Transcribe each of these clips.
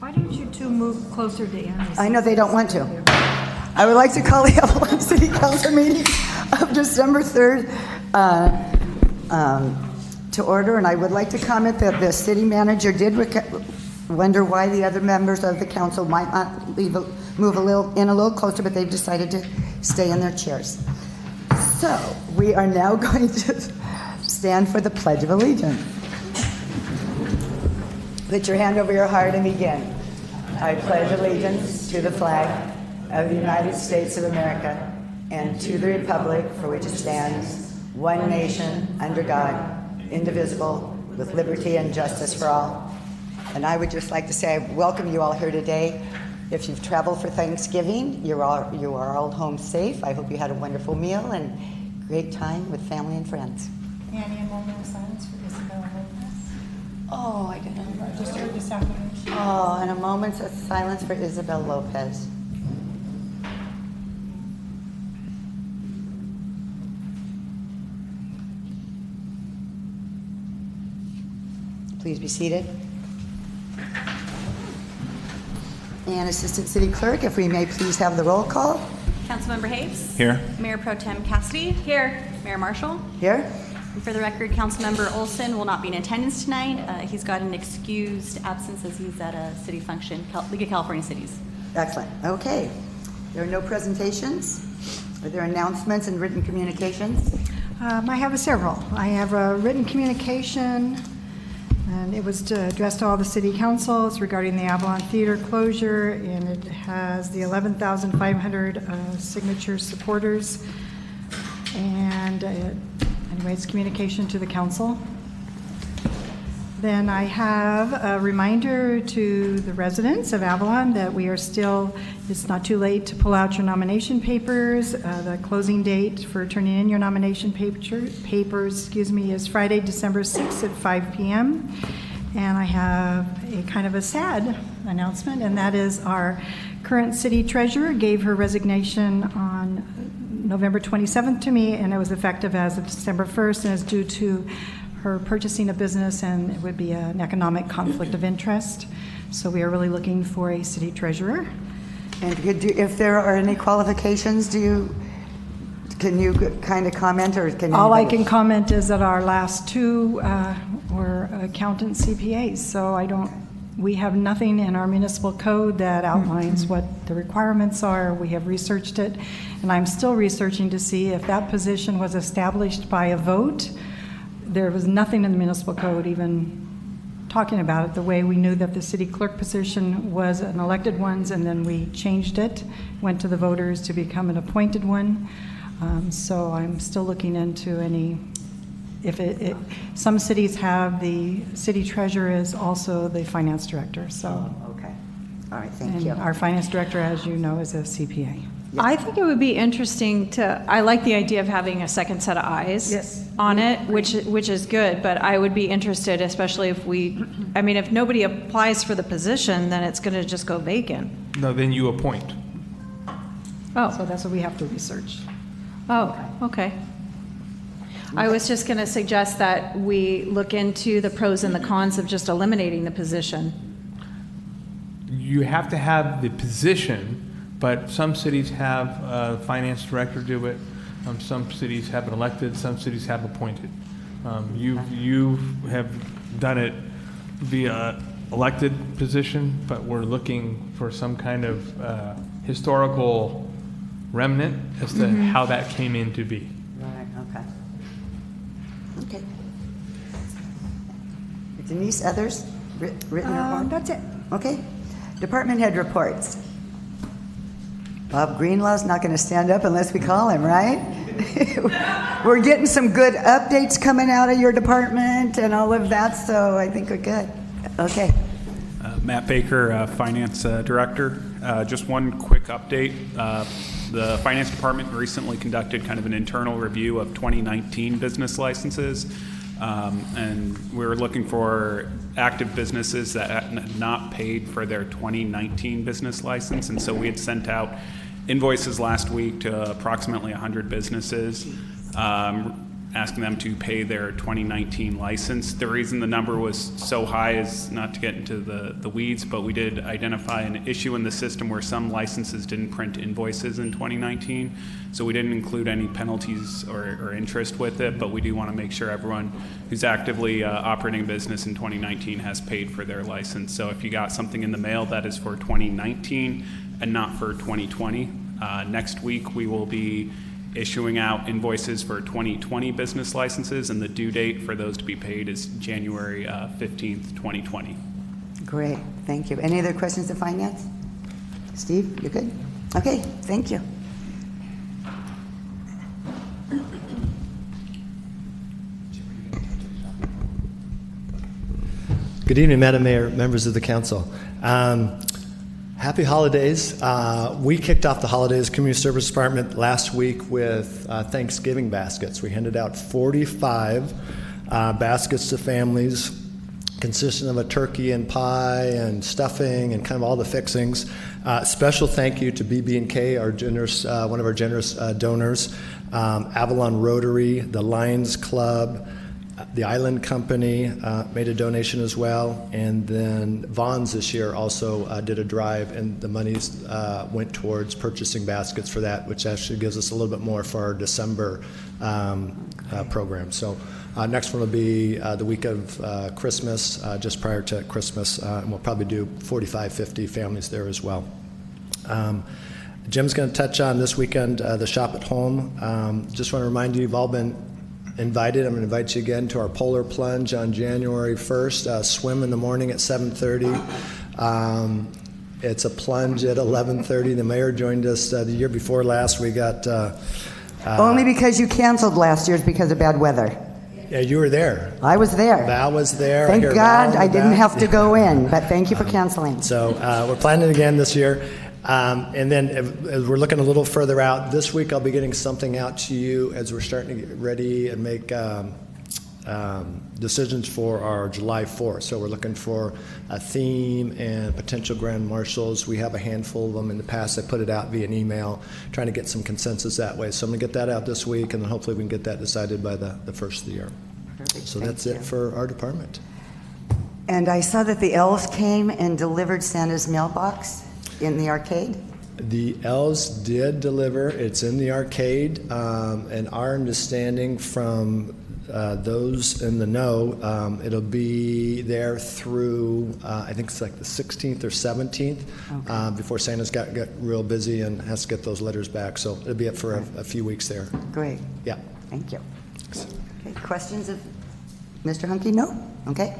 Why don't you two move closer to Annie? I know they don't want to. I would like to call the Avalon City Council meeting of December 3rd to order, and I would like to comment that the city manager did wonder why the other members of the council might not move a little closer, but they've decided to stay in their chairs. So we are now going to stand for the Pledge of Allegiance. Put your hand over your heart and begin. I pledge allegiance to the flag of the United States of America and to the republic for which it stands, one nation, under God, indivisible, with liberty and justice for all. And I would just like to say I welcome you all here today. If you've traveled for Thanksgiving, you are all home safe. I hope you had a wonderful meal and great time with family and friends. Annie, a moment of silence for Isabel Lopez. Oh, I didn't know. Just heard this afternoon. Oh, and a moment of silence for Isabel Lopez. Please be seated. And Assistant City Clerk, if we may please have the roll call. Councilmember Hayes. Here. Mayor Pro Tem Cassidy. Here. Mayor Marshall. Here. And for the record, Councilmember Olson will not be in attendance tonight. He's got an excused absence as he's at a city function, League of California Cities. Excellent. Okay. There are no presentations. Are there announcements and written communications? I have several. I have a written communication, and it was addressed to all the city councils regarding the Avalon Theater closure, and it has the 11,500 signature supporters. And anyway, it's communication to the council. Then I have a reminder to the residents of Avalon that we are still, it's not too late to pull out your nomination papers. The closing date for turning in your nomination papers, is Friday, December 6th at 5 p.m. And I have a kind of a sad announcement, and that is our current city treasurer gave her resignation on November 27th to me, and it was effective as of December 1st, and is due to her purchasing a business, and it would be an economic conflict of interest. So we are really looking for a city treasurer. And if there are any qualifications, can you kind of comment, or can All I can comment is that our last two were accountant CPAs, so we have nothing in our municipal code that outlines what the requirements are. We have researched it, and I'm still researching to see if that position was established by a vote. There was nothing in the municipal code even talking about it, the way we knew that the city clerk position was an elected one, and then we changed it, went to the voters to become an appointed one. So I'm still looking into some cities have the city treasurer is also the finance director. So. Oh, okay. All right, thank you. Our finance director, as you know, is a CPA. I think it would be interesting I like the idea of having a second set of eyes on it, which is good, but I would be interested, especially if if nobody applies for the position, then it's going to just go vacant. No, then you appoint. Oh, So that's what we have to research. oh, okay. I was just going to suggest that we look into the pros and the cons of just eliminating the position. You have to have the position, but some cities have a finance director do it. Some cities have it elected. Some cities have appointed. You have done it via elected position, but we're looking for some kind of historical remnant as to how that came into be. Right, okay. Okay. Denise, others? Written report? That's it. Okay. Department head reports. Bob Greenlaw's not going to stand up unless we call him, right? We're getting some good updates coming out of your department and all of that, so I think we're good. Okay. Matt Baker, Finance Director. Just one quick update. The Finance Department recently conducted kind of an internal review of 2019 business licenses, and we're looking for active businesses that had not paid for their 2019 business license, and so we had sent out invoices last week to approximately 100 businesses. asking them to pay their 2019 license. The reason the number was so high is not to get into the weeds, but we did identify an issue in the system where some licenses didn't print invoices in 2019. So we didn't include any penalties or interest with it, but we do want to make sure everyone who's actively operating a business in 2019 has paid for their license. So if you got something in the mail that is for 2019 and not for 2020, next week we will be issuing out invoices for 2020 business licenses, and the due date for those to be paid is January 15th, 2020. Great, thank you. Any other questions of finance? Steve, you good? Okay, thank you. Good evening, Madam Mayor, members of the council. Happy holidays. We kicked off the holidays Community Service Department last week with Thanksgiving baskets. We handed out 45 baskets to families consisting of a turkey and pie and stuffing and kind of all the fixings. Special thank you to BB&K, our generous, one of our generous donors, Avalon Rotary, the Lions Club, the Island Company made a donation as well, and then Vaughn's this year also did a drive, and the monies went towards purchasing baskets for that, which actually gives us a little bit more for our December program. So next one will be the week of Christmas, just prior to Christmas, and we'll probably do 45, 50 families there as well. Jim's going to touch on this weekend the Shop at Home. Just want to remind you, you've all been invited. I'm going to invite you again to our Polar Plunge on January 1st. Swim in the morning at 7:30. It's a plunge at 11:30. The mayor joined us the year before last. We got... Only because you canceled last year's because of bad weather. Yeah, you were there. I was there. Val was there. Thank Val God in I the didn't back. have to go in, but thank you for canceling. So we're planning again this year. And then as we're looking a little further out, this week I'll be getting something out to you as we're starting to get ready and make decisions for our July 4th. So we're looking for a theme and potential grand marshals. We have a handful of them in the past. I put it out via an email, trying to get some consensus that way. So I'm going to get that out this week, and then hopefully we can get that decided by the first of the year. Perfect. So Thank that's you. it for our department. And I saw that the elves came and delivered Santa's mailbox in the arcade. The elves did deliver. It's in the arcade, and our understanding from those in the know, it'll be there through, I think it's like the 16th or 17th, before Santa's got real busy and has to get those letters back. So it'll be up for a few weeks there. Great. Yeah. Thank you. Okay, questions of Mr. Hunke? No? Okay.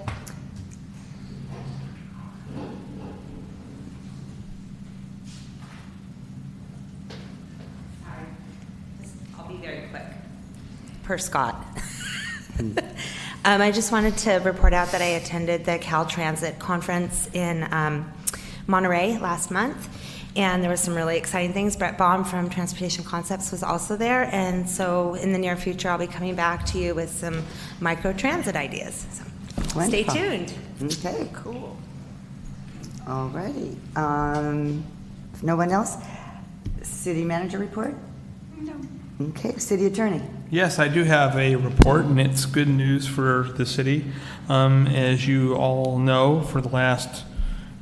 I'll be very quick. Per Scott. I just wanted to report out that I attended the Caltransit conference in Monterey last month, and there was some really exciting things. Brett Baum from Transportation Concepts was also there, and so in the near future I'll be coming back to you with some microtransit ideas. So stay Wonderful. tuned. Okay. Cool. All righty. If no one else, city manager report? No. Okay, city attorney. Yes, I do have a report, and it's good news for the city. As you all know, for the last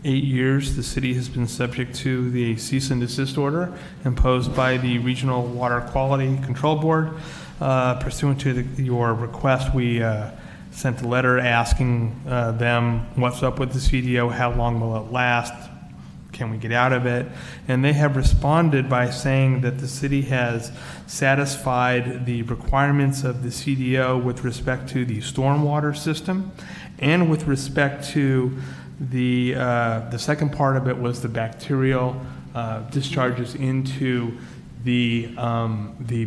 8 years, the city has been subject to the cease and desist order imposed by the Regional Water Quality Control Board. Pursuant to your request, we sent a letter asking them what's up with the CDO, how long will it last, can we get out of it? And they have responded by saying that the city has satisfied the requirements of the CDO with respect to the stormwater system and with respect to the second part of it was the bacterial discharges into the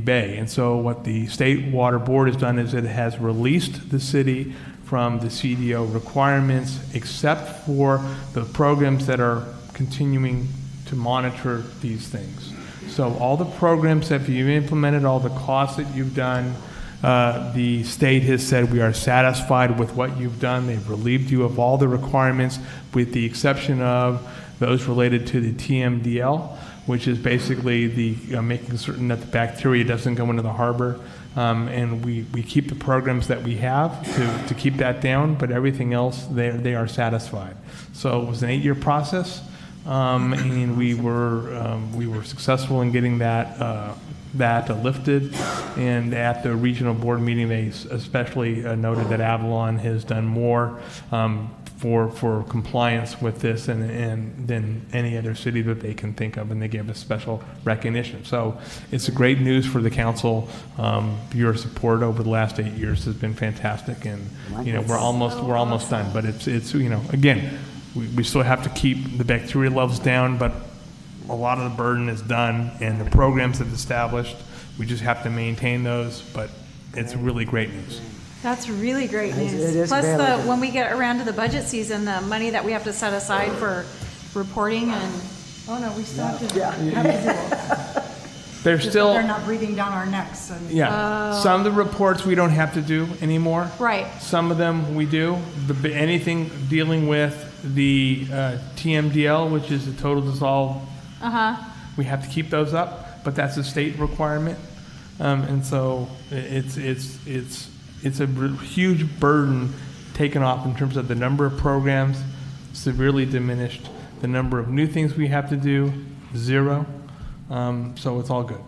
bay. And so what the State Water Board has done is it has released the city from the CDO requirements except for the programs that are continuing to monitor these things. So all the programs that you've implemented, all the costs that you've done, the state has said we are satisfied with what you've done. They've relieved you of all the requirements with the exception of those related to the TMDL. which is basically the making certain that the bacteria doesn't go into the harbor. And we keep the programs that we have to keep that down, but everything else, they are satisfied. So it was an 8-year process, and we were successful in getting that lifted. And at the regional board meeting, they especially noted that Avalon has done more for compliance with this and than any other city that they can think of, and they gave us special recognition. So it's a great news for the council. Your support over the last 8 years has been fantastic, and we're almost done. But it's again, we still have to keep the bacteria levels down, but a lot of the burden is done, and the programs have established. We just have to maintain those, but it's really great news. That's really great news. It is Plus, very when we get around to the budget season, the money that we have to set aside for reporting and, Oh, no, we still have to do it. They're Just so still, they're not breathing down our necks. And some of the reports we don't have to do anymore. right. Some of them we do. Anything dealing with the TMDL, which is the total dissolved, we have to keep those up, but that's a state requirement, and so it's a huge burden taken off in terms of the number of programs, severely diminished. The number of new things we have to do, 0. So it's all good.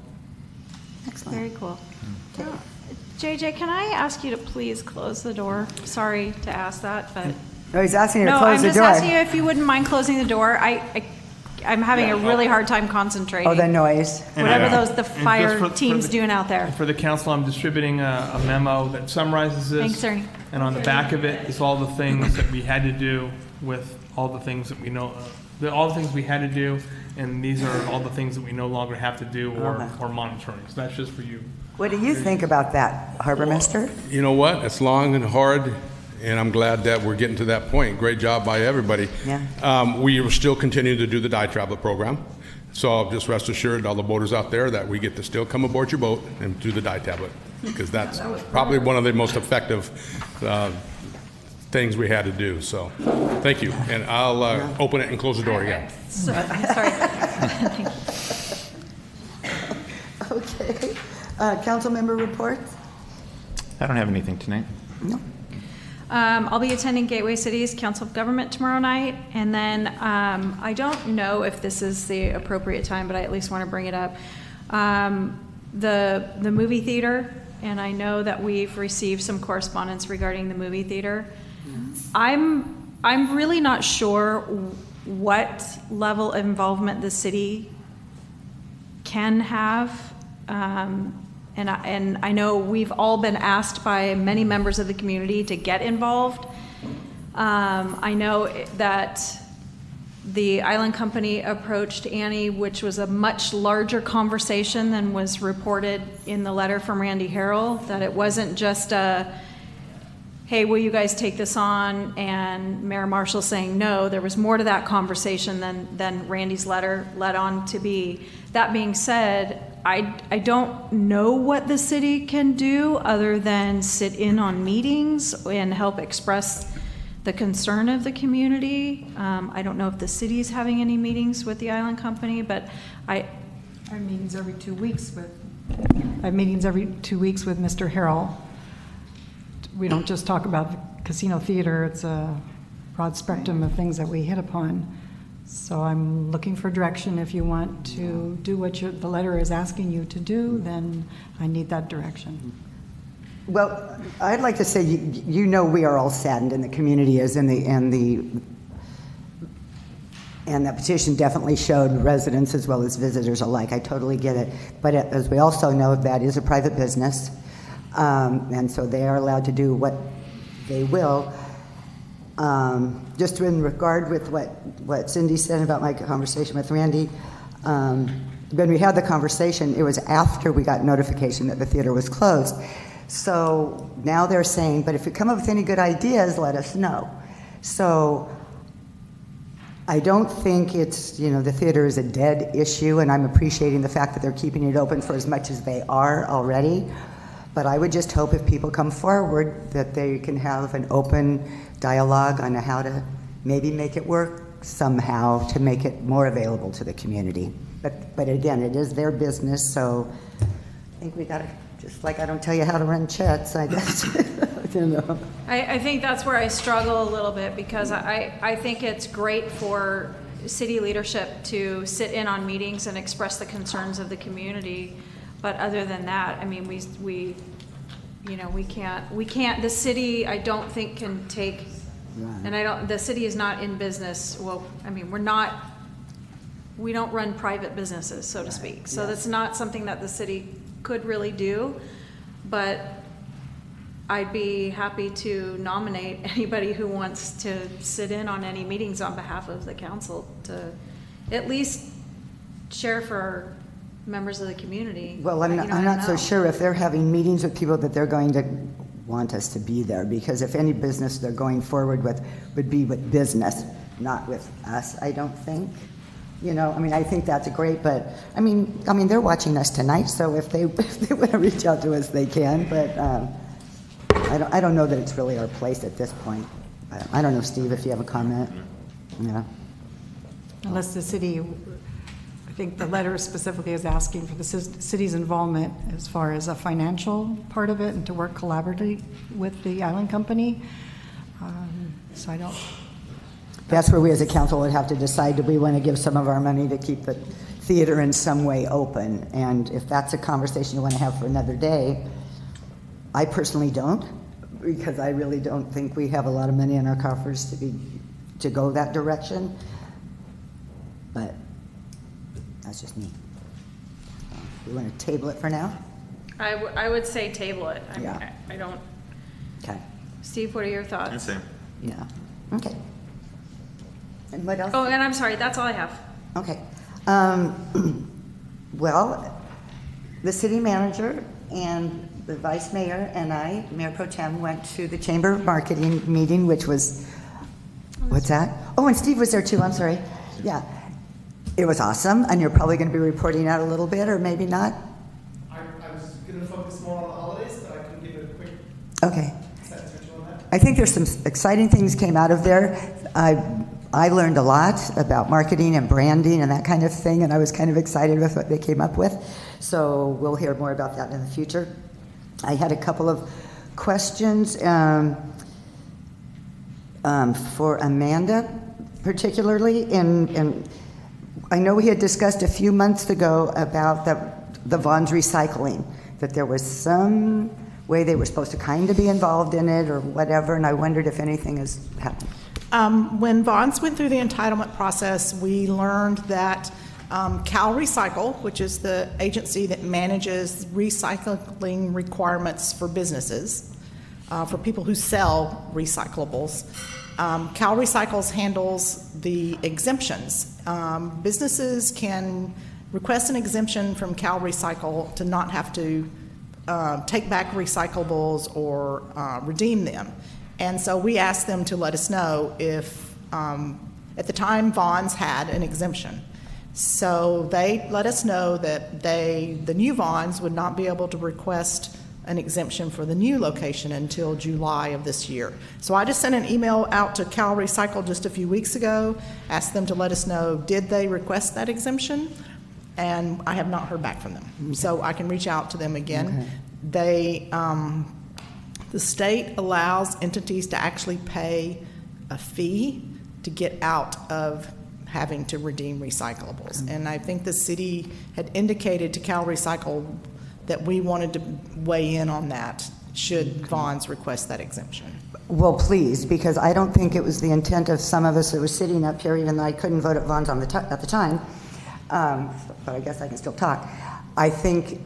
Very cool. JJ, can I ask you to please close the door? Sorry to ask that, but. No, he's asking you to No, close I'm the just door. asking you if you wouldn't mind closing the door. I'm having a really hard time concentrating. Oh, the noise. Whatever the And just fire for team's doing out there. For the council, I'm distributing a memo that summarizes this. Thanks, Ernie. And on the back of it is all the things that we had to do with all the things that we know, all the things we had to do, and these are all the things that we no longer have to do or monitoring. So that's just for you. What do you think about that, Harbor Master? You know what? It's long and hard, and I'm glad that we're getting to that point. Great job by everybody. Yeah. We are still continuing to do the Dye Traveler program. So just rest assured, all the boaters out there, that we get to still come aboard your boat and do the Dye Tablet, because that's probably one of the most effective things we had to do. So thank you. And I'll open it and close the door again. Sorry. Okay. Council member reports? I don't have anything tonight. No. I'll be attending Gateway Cities Council of Government tomorrow night, and then I don't know if this is the appropriate time, but I at least want to bring it up. The movie theater, and I know that we've received some correspondence regarding the movie theater. I'm really not sure what level of involvement the city can have. And I know we've all been asked by many members of the community to get involved. I know that the Island Company approached Annie, which was a much larger conversation than was reported in the letter from Randy Harrell, that it wasn't just a, hey, will you guys take this on? And Mayor Marshall saying no. There was more to that conversation than Randy's letter led on to be. That being said, I don't know what the city can do other than sit in on meetings and help express the concern of the community. I don't know if the city is having any meetings with the Island Company, but I have meetings every 2 weeks with Mr. Harrell. We don't just talk about the casino theater, it's a broad spectrum of things that we hit upon. So I'm looking for direction. If you want to do what the letter is asking you to do, then I need that direction. Well, I'd like to say, you know, we are all saddened, and the community is, and that petition definitely showed residents as well as visitors alike. I totally get it. But as we also know, that is a private business, and so they are allowed to do what they will. Just in regard with what Cindy said about my conversation with Randy, when we had the conversation, it was after we got notification that the theater was closed. So now they're saying, but if you come up with any good ideas, let us know. So I don't think it's, the theater is a dead issue, and I'm appreciating the fact that they're keeping it open for as much as they are already. But I would just hope if people come forward that they can have an open dialogue on how to maybe make it work somehow to make it more available to the community. But again, it is their business, so I think we got to, just like I don't tell you how to run Chet's, I guess. You know. I think that's where I struggle a little bit, because I think it's great for city leadership to sit in on meetings and express the concerns of the community. But other than that, I mean, we can't, the city, I don't think can take, and the city is not in business, well, I mean, we don't run private businesses, so to speak. So that's not something that the city could really do, but I'd be happy to nominate anybody who wants to sit in on any meetings on behalf of the council to at least share for our members of the community. Well, I'm not so sure if they're having meetings with people that they're going to want us to be there, because if any business they're going forward with would be with business, not with us, I don't think. You know, I mean, I think that's great, but I mean, they're watching us tonight, so if they want to reach out to us, they can. But I don't know that it's really our place at this point. I don't know, Steve, if you have a comment. Yeah. Unless the city, I think the letter specifically is asking for the city's involvement as far as a financial part of it and to work collaboratively with the island company. So I don't. That's where we as a council would have to decide, do we want to give some of our money to keep the theater in some way open? And if that's a conversation you want to have for another day, I personally don't, because I really don't think we have a lot of money in our coffers to go that direction. But that's just me. We want to table it for now? I would say table it. Yeah. I don't. Okay. Steve, what are your thoughts? Same. Yeah. Okay. And what else? Oh, and I'm sorry, that's all I have. Okay. Well, the city manager and the vice mayor and I, Mayor Pro Tem, went to the Chamber marketing meeting, which was, what's that? Oh, and Steve was there too, I'm sorry. Yeah. It was awesome, and you're probably going to be reporting out a little bit, or maybe not? I was going to focus more on the holidays, but I can give it a quick okay. sentence or two on that. I think there's some exciting things came out of there. I learned a lot about marketing and branding and that kind of thing, and I was kind of excited with what they came up with. So we'll hear more about that in the future. I had a couple of questions for Amanda, particularly. And I know we had discussed a few months ago about the Vaughn's recycling, that there was some way they were supposed to kind of be involved in it or whatever, and I wondered if anything has happened. When Vaughn's went through the entitlement process, we learned that Cal Recycle, which is the agency that manages recycling requirements for businesses, for people who sell recyclables, Cal Recycles handles the exemptions. Businesses can request an exemption from Cal Recycle to not have to take back recyclables or redeem them. And so we asked them to let us know if, at the time, Vaughn's had an exemption. So they let us know that the new Vaughn's would not be able to request an exemption for the new location until July of this year. So I just sent an email out to Cal Recycle just a few weeks ago, asked them to let us know, did they request that exemption? And I have not heard back from them. Okay. So I can reach out to them again. Okay. The state allows entities to actually pay a fee to get out of having to redeem recyclables. Mm-hmm. And I think the city had indicated to Cal Recycle that we wanted to weigh in on that should Vaughn's request that exemption. Well, please, because I don't think it was the intent of some of us that were sitting up here, even though I couldn't vote at Vaughn's at the time, but I guess I can still talk. I think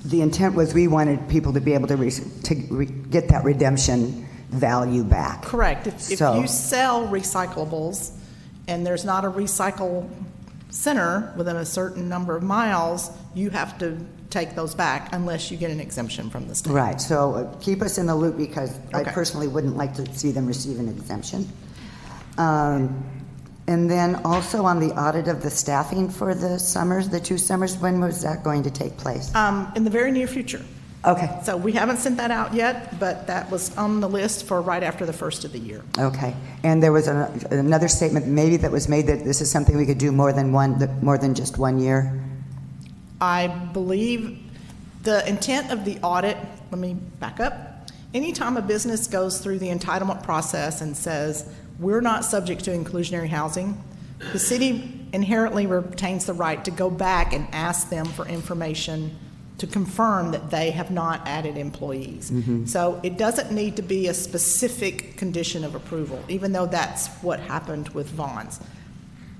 the intent was we wanted people to be able to get that redemption value back. Correct. If you sell recyclables and there's not a recycle center within a certain number of miles, you have to take those back unless you get an exemption from the state. Right. So keep us in the loop, because okay. I personally wouldn't like to see them receive an exemption. And then also on the audit of the staffing for the summers, the 2 summers, when was that going to take place? In the very near future. Okay. So we haven't sent that out yet, but that was on the list for right after the first of the year. Okay. And there was another statement maybe that was made that this is something we could do more than just 1 year. I believe the intent of the audit, let me back up. Anytime a business goes through the entitlement process and says, we're not subject to inclusionary housing, the city inherently retains the right to go back and ask them for information to confirm that they have not added employees. So it doesn't need to be a specific condition of approval, even though that's what happened with Vaughn's.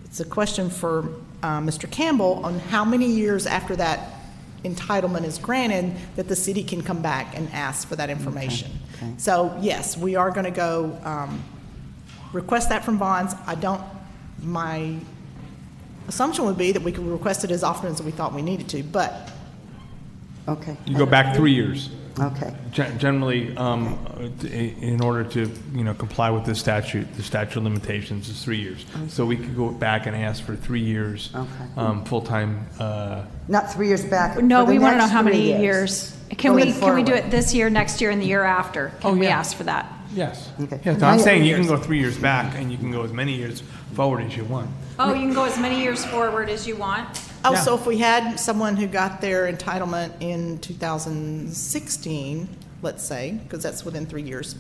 It's a question for Mr. Campbell on how many years after that entitlement is granted that the city can come back and ask for that information. Okay. So yes, we are going to go request that from Vaughn's. My assumption would be that we could request it as often as we thought we needed to, but. Okay. You go back 3 years. Okay. Generally, in order to comply with the statute of limitations is 3 years. So we could go back and ask for 3 years, full-time. Not 3 years back. No, for the we want to know next how many 3 years. Can we do it this year, next year, and the year after? Can we ask for that? Yes. Okay. Yeah, so I'm saying you can go 3 years back and you can go as many years forward as you want. Oh, you can go as many years forward as you want? Oh, Yeah. so if we had someone who got their entitlement in 2016, let's say, because that's within 3 years,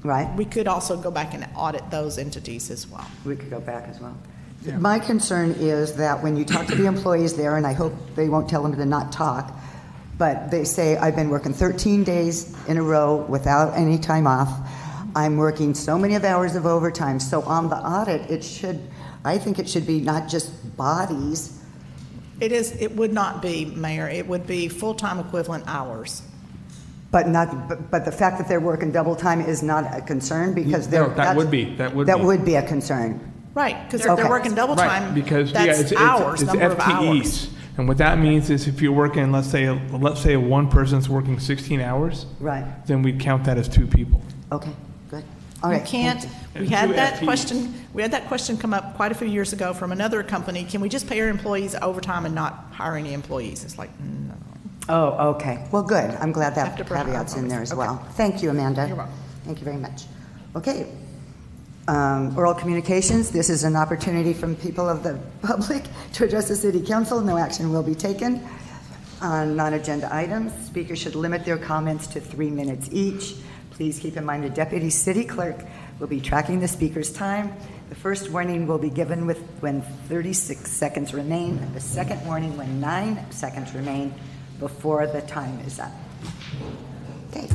Right. we could also go back and audit those entities as well. We could go back as well. Yeah. My concern is that when you talk to the employees there, and I hope they won't tell them to not talk, but they say, I've been working 13 days in a row without any time off. I'm working so many hours of overtime. So on the audit, I think it should be not just bodies. It would not be, Mayor. It would be full-time equivalent hours. But the fact that they're working double time is not a concern because that would be a concern. Right, because if they're working double time, right, because that's hours, it's number of FTEs. hours. And what that means is if you're working, let's say one person's working 16 hours, Right. then we'd count that as 2 people. Okay, good. All You right. can't, thank you. we had Two that FTEs. question, come up quite a few years ago from another company. Can we just pay our employees overtime and not hire any employees? It's like, no. Oh, okay. Well, good. I'm glad that After Brian, caveat's in there as okay. well. Thank you, Amanda. You're welcome. Thank you very much. Okay. Oral communications. This is an opportunity from people of the public to address the City Council. No action will be taken on non-agenda items. Speakers should limit their comments to 3 minutes each. Please keep in mind the Deputy City Clerk will be tracking the speaker's time. The first warning will be given when 36 seconds remain, and the second warning when 9 seconds remain before the time is up. Okay.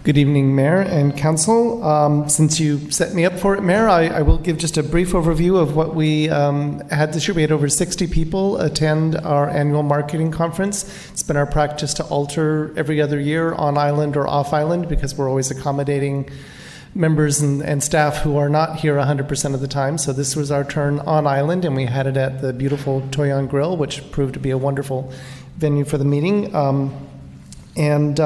Good evening, Mayor and Council. Since you set me up for it, Mayor, I will give just a brief overview of what we had this year. We had over 60 people attend our annual marketing conference. It's been our practice to alter every other year on island or off island because we're always accommodating members and staff who are not here 100% of the time. So this was our turn on island, and we had it at the beautiful Toyon Grill, which proved to be a wonderful venue for the meeting. And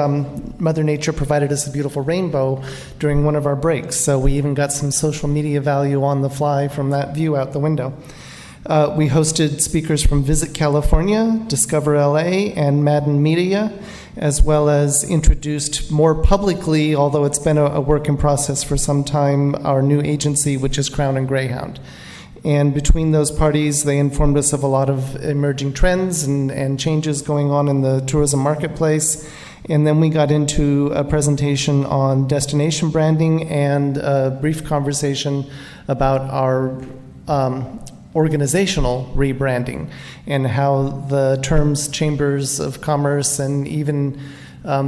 Mother Nature provided us a beautiful rainbow during one of our breaks. So we even got some social media value on the fly from that view out the window. We hosted speakers from Visit California, Discover LA, and Madden Media, as well as introduced more publicly, although it's been a work in process for some time, our new agency, which is Crown and Greyhound. And between those parties, they informed us of a lot of emerging trends and changes going on in the tourism marketplace. And then we got into a presentation on destination branding and a brief conversation about our organizational rebranding and how the terms chambers of commerce and even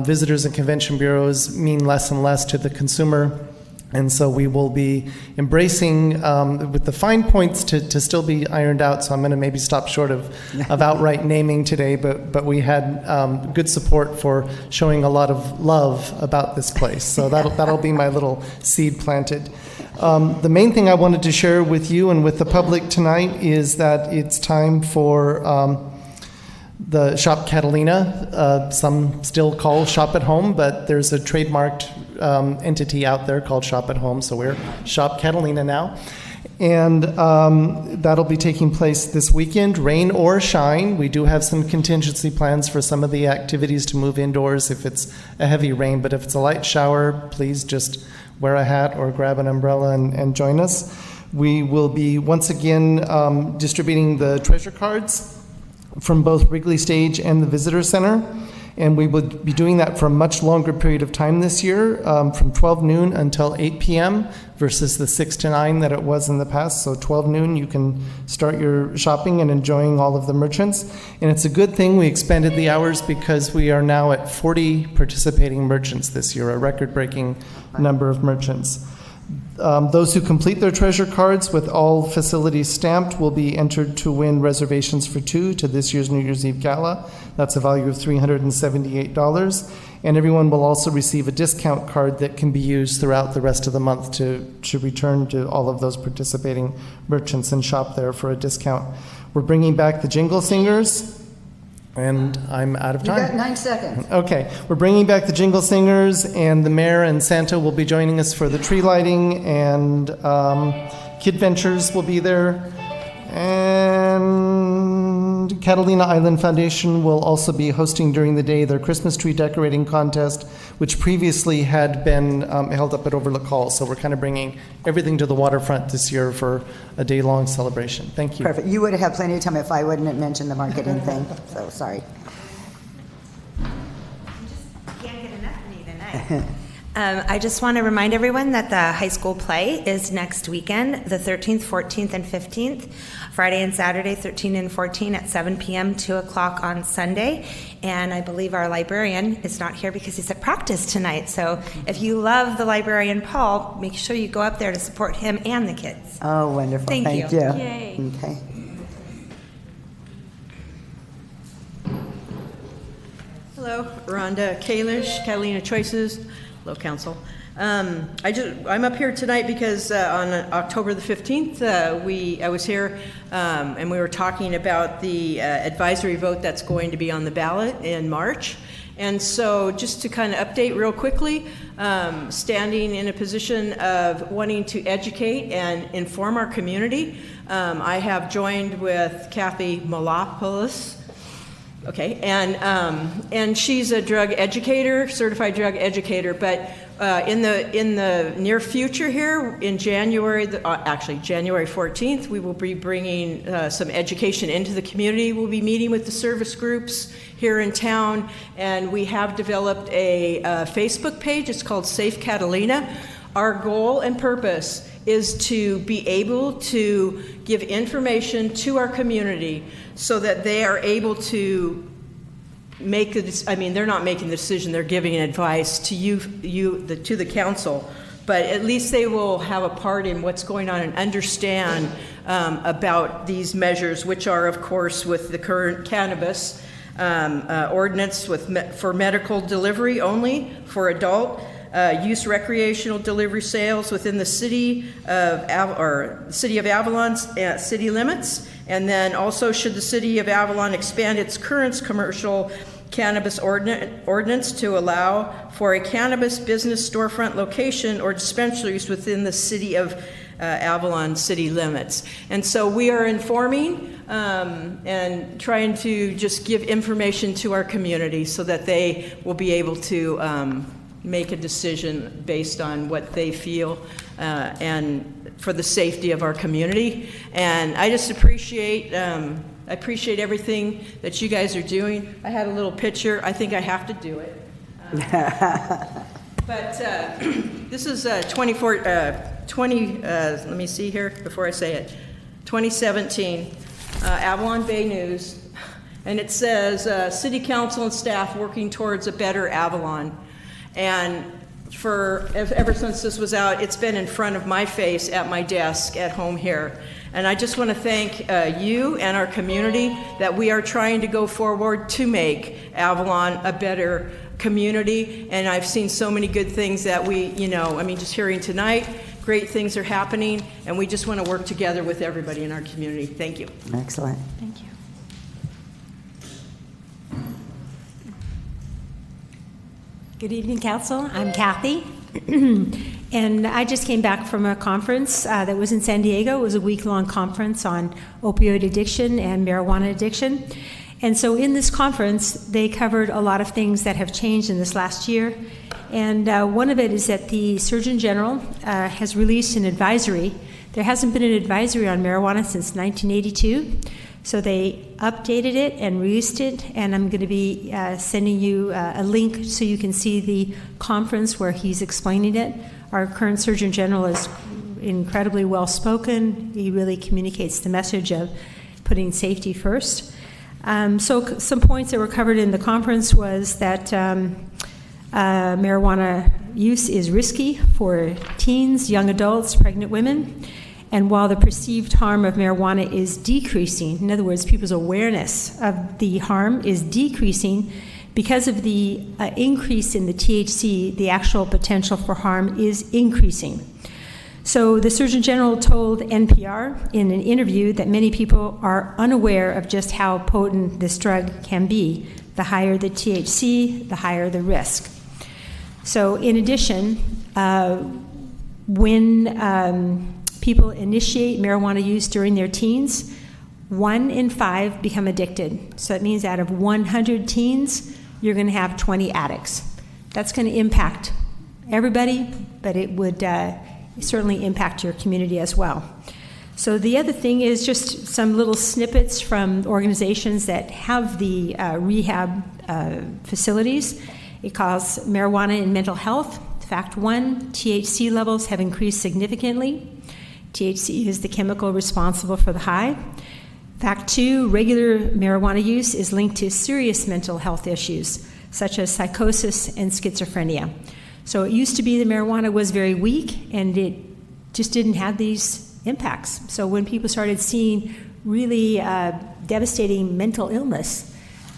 visitors and convention bureaus mean less and less to the consumer. And so we will be embracing, with the fine points to still be ironed out, so I'm going to maybe stop short of outright naming today, but we had good support for showing a lot of love about this place. So that'll be my little seed planted. The main thing I wanted to share with you and with the public tonight is that it's time for the Shop Catalina. Some still call Shop at Home, but there's a trademarked entity out there called Shop at Home, so we're Shop Catalina now. And that'll be taking place this weekend, rain or shine. We do have some contingency plans for some of the activities to move indoors if it's a heavy rain, but if it's a light shower, please just wear a hat or grab an umbrella and join us. We will be once again distributing the treasure cards from both Wrigley Stage and the Visitor Center. And we will be doing that for a much longer period of time this year, from 12 noon until 8 p.m. versus the 6 to 9 that it was in the past. So 12 noon, you can start your shopping and enjoying all of the merchants. And it's a good thing we expanded the hours because we are now at 40 participating merchants this year, a record-breaking number of merchants. Those who complete their treasure cards with all facilities stamped will be entered to win reservations for two to this year's New Year's Eve Gala. That's a value of $378. And everyone will also receive a discount card that can be used throughout the rest of the month to return to all of those participating merchants and shop there for a discount. We're bringing back the Jingle Singers. And I'm out of time. You got 9 seconds. Okay, we're bringing back the Jingle Singers, and the mayor and Santa will be joining us for the tree lighting, and Kid Ventures will be there, and Catalina Island Foundation will also be hosting during the day their Christmas tree decorating contest, which previously had been held up at Overlook Hall. So we're kind of bringing everything to the waterfront this year for a day-long celebration. Thank you. Perfect. You would have had plenty of time if I wouldn't have mentioned the marketing thing. So sorry. Can't get enough of me tonight. I just want to remind everyone that the high school play is next weekend, the 13th, 14th, and 15th, Friday and Saturday, 13 and 14 at 7 p.m., 2 o'clock on Sunday. And I believe our librarian is not here because he's at practice tonight. So if you love the librarian, Paul, make sure you go up there to support him and the kids. Oh, wonderful. Thank you. Yay. Okay. Hello, Rhonda Kalish, Catalina Choices. Hello, Council. I'm up here tonight because on October the 15th, I was here and we were talking about the advisory vote that's going to be on the ballot in March. And so just to kind of update real quickly, standing in a position of wanting to educate and inform our community, I have joined with Kathy Malopoulos. Okay, and she's a drug educator, certified drug educator, but in the near future here, in January, actually January 14th, we will be bringing some education into the community. We'll be meeting with the service groups here in town, and we have developed a Facebook page. It's called Safe Catalina. Our goal and purpose is to be able to give information to our community so that they are able to make they're not making the decision, they're giving advice to to the council, but at least they will have a part in what's going on and understand about these measures, which are, of course, with the current cannabis ordinance for medical delivery only for adult use recreational delivery sales within the city of Avalon's city limits. And then also, should the city of Avalon expand its current commercial cannabis ordinance to allow for a cannabis business storefront location or dispensaries within the city of Avalon city limits. And so we are informing and trying to just give information to our community so that they will be able to make a decision based on what they feel and for the safety of our community. And I just appreciate everything that you guys are doing. I had a little picture. I think I have to do it. But this is let me see here before I say it, 2017, Avalon Bay News, and it says, City Council and staff working towards a better Avalon. And ever since this was out, it's been in front of my face at my desk at home here. And I just want to thank you and our community that we are trying to go forward to make Avalon a better community. And I've seen so many good things that just hearing tonight, great things are happening, and we just want to work together with everybody in our community. Thank you. Excellent. Thank you. Good evening, Council. I'm Kathy. And I just came back from a conference that was in San Diego. It was a week-long conference on opioid addiction and marijuana addiction. And so in this conference, they covered a lot of things that have changed in this last year. And one of it is that the Surgeon General has released an advisory. There hasn't been an advisory on marijuana since 1982. So they updated it and released it, and I'm going to be sending you a link so you can see the conference where he's explaining it. Our current Surgeon General is incredibly well-spoken. He really communicates the message of putting safety first. So some points that were covered in the conference was that marijuana use is risky for teens, young adults, pregnant women. And while the perceived harm of marijuana is decreasing, in other words, people's awareness of the harm is decreasing, because of the increase in the THC, the actual potential for harm is increasing. So the Surgeon General told NPR in an interview that many people are unaware of just how potent this drug can be. The higher the THC, the higher the risk. So in addition, when people initiate marijuana use during their teens, 1 in 5 become addicted. So it means out of 100 teens, you're going to have 20 addicts. That's going to impact everybody, but it would certainly impact your community as well. So the other thing is just some little snippets from organizations that have the rehab facilities. It calls marijuana in mental health. Fact 1, THC levels have increased significantly. THC is the chemical responsible for the high. Fact 2, regular marijuana use is linked to serious mental health issues, such as psychosis and schizophrenia. So it used to be that marijuana was very weak, and it just didn't have these impacts. So when people started seeing really devastating mental illness,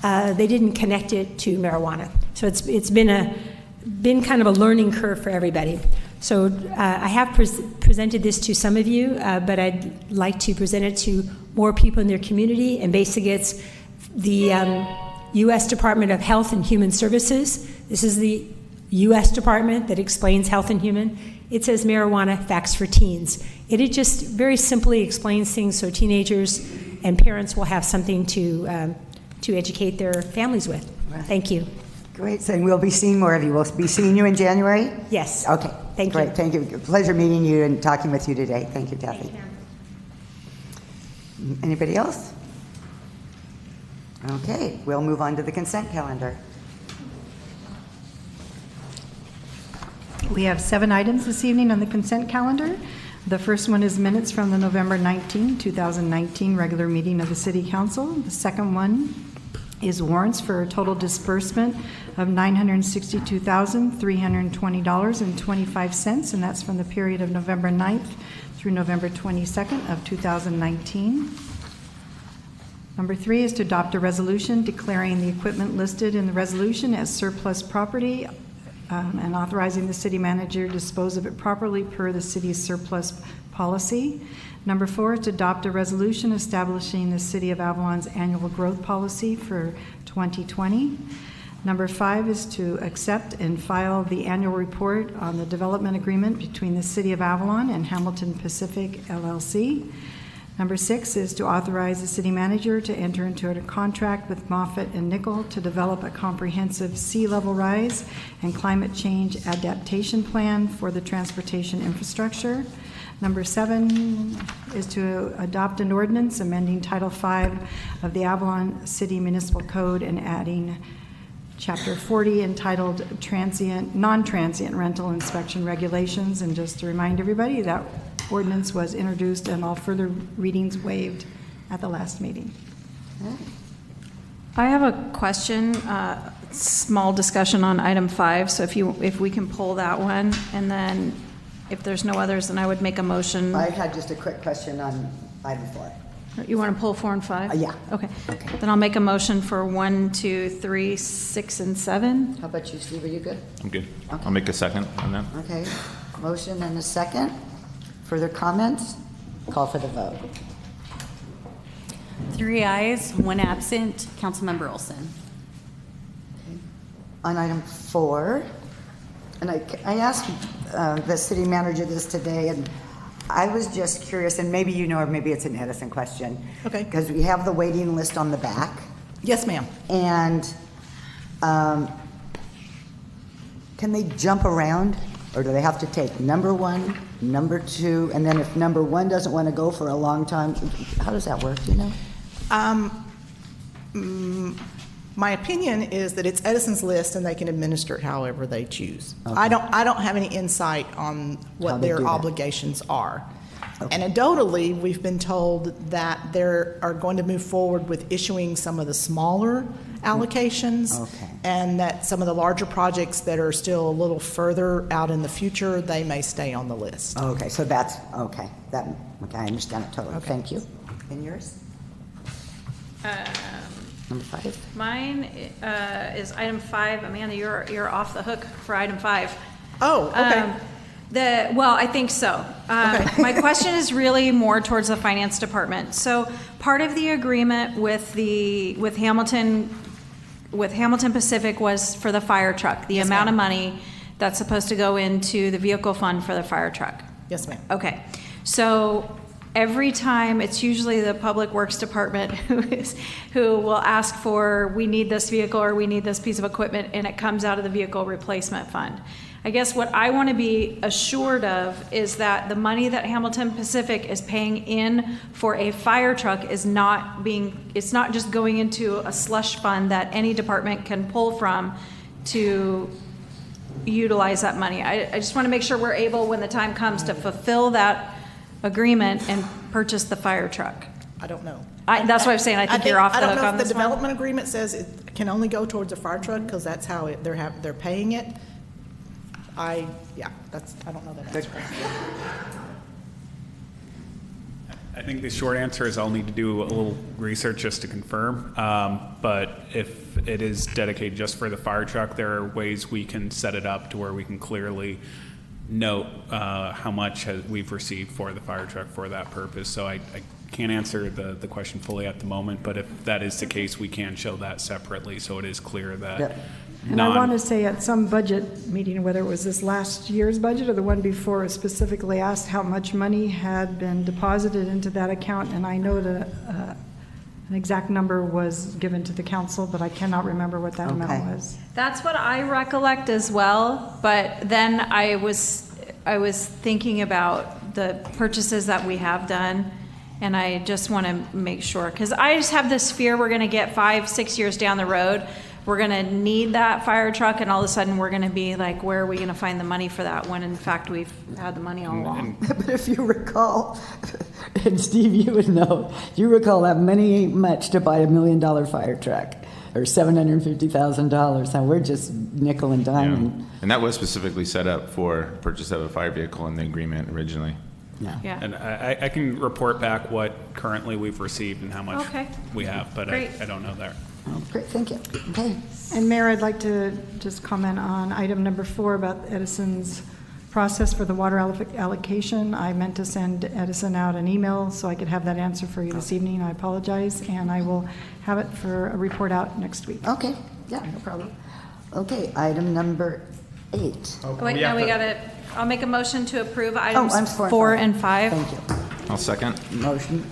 they didn't connect it to marijuana. So it's been kind of a learning curve for everybody. So I have presented this to some of you, but I'd like to present it to more people in their community. And basically it's the U.S. Department of Health and Human Services. This is the U.S. Department that explains health and human. It says marijuana facts for teens. It just very simply explains things so teenagers and parents will have something to educate their families with. Thank you. Great. So we'll be seeing more of you. We'll be seeing you in January? Yes. Okay. Thank Great. you. Thank you. Pleasure meeting you and talking with you today. Thank you, Kathy. Thank you. Anybody else? Okay. We'll move on to the consent calendar. We have 7 items this evening on the consent calendar. The first one is minutes from the November 19, 2019 regular meeting of the City Council. The second one is warrants for a total disbursement of $962,320.25, and that's from the period of November 9th through November 22nd of 2019. Number 3 is to adopt a resolution declaring the equipment listed in the resolution as surplus property and authorizing the city manager to dispose of it properly per the city's surplus policy. Number 4 is to adopt a resolution establishing the City of Avalon's annual growth policy for 2020. Number 5 is to accept and file the annual report on the development agreement between the City of Avalon and Hamilton Pacific LLC. Number 6 is to authorize the city manager to enter into a contract with Moffitt and Nichol to develop a comprehensive sea level rise and climate change adaptation plan for the transportation infrastructure. Number 7 is to adopt an ordinance amending Title V of the Avalon City Municipal Code and adding Chapter 40 entitled Non-Transient Rental Inspection Regulations. And just to remind everybody, that ordinance was introduced and all further readings waived at the last meeting. I have a question, small discussion on item 5. So if we can pull that one, and then if there's no others, then I would make a motion. I had just a quick question on item 4. You want to pull 4 and 5? Yeah. Okay. Then I'll make a motion for 1, 2, 3, 6, and 7. How about you, Steve? Are you good? I'm good. Okay. I'll make a second on that. Okay. Motion and a second. Further comments? Call for the vote. 3 ayes, 1 absent. Councilmember Olson. On item 4, and I asked the city manager this today, and I was just curious, and maybe you know, or maybe it's an Edison question. Okay. Because we have the waiting list on the back. Yes, ma'am. And can they jump around, or do they have to take number 1, number 2, and then if number 1 doesn't want to go for a long time, how does that work, do you know? My opinion is that it's Edison's list and they can administer it however they choose. Okay. I don't have any insight on How what they their do that. obligations are. Okay. Anecdotally, we've been told that they are going to move forward with issuing some of the smaller allocations, Okay. and that some of the larger projects that are still a little further out in the future, they may stay on the list. Okay, so that's, okay, I understand it totally. Okay. Thank you. And yours? Number 5? Mine is item 5. Amanda, you're off the hook for item 5. Oh, okay. Well, I think so. My question is really more towards the finance department. So part of the agreement with Hamilton Pacific was for the fire truck, the amount of money that's supposed to go into the vehicle fund for the fire truck. Yes, ma'am. Okay. So every time, it's usually the Public Works Department who will ask for, we need this vehicle or we need this piece of equipment, and it comes out of the vehicle replacement fund. I guess what I want to be assured of is that the money that Hamilton Pacific is paying in for a fire truck is it's not just going into a slush fund that any department can pull from to utilize that money. I just want to make sure we're able, when the time comes, to fulfill that agreement and purchase the fire truck. I don't know. That's what I'm saying. I think you're off the hook on I don't know if this the one. development agreement says it can only go towards a fire truck, because that's how they're paying it. I don't know that answer. I think the short answer is I'll need to do a little research just to confirm. But if it is dedicated just for the fire truck, there are ways we can set it up to where we can clearly note how much we've received for the fire truck for that purpose. So I can't answer the question fully at the moment, but if that is the case, we can show that separately so it is clear that. Yep. And I want to say at some budget meeting, whether it was this last year's budget or the one before, it specifically asked how much money had been deposited into that account, and I know that an exact number was given to the council, but I cannot remember what that amount was. That's what I recollect as well, but then I was thinking about the purchases that we have done, and I just want to make sure, because I just have this fear we're going to get 5-6 years down the road, we're going to need that fire truck, and all of a sudden we're going to be like, where are we going to find the money for that, when in fact we've had the money all along. But if you recall, and Steve, you would know, you recall that money ain't much to buy $1 million fire truck, or $750,000. Now we're just nickel and diming. Yeah. And that was specifically set up for purchase of a fire vehicle in the agreement originally. Yeah. And I can report back what currently we've received and how much Okay. we have, but I don't know that. Oh, great, thank you. Okay. And Mayor, I'd like to just comment on item number 4 about Edison's process for the water allocation. I meant to send Edison out an email so I could have that answer for you this evening. I apologize, and I will have it for a report out next week. Okay, yeah, no problem. Okay, item number 8. Wait, now we got to, I'll make a motion to approve items items 4 and 5. Thank you. I'll second. Motion,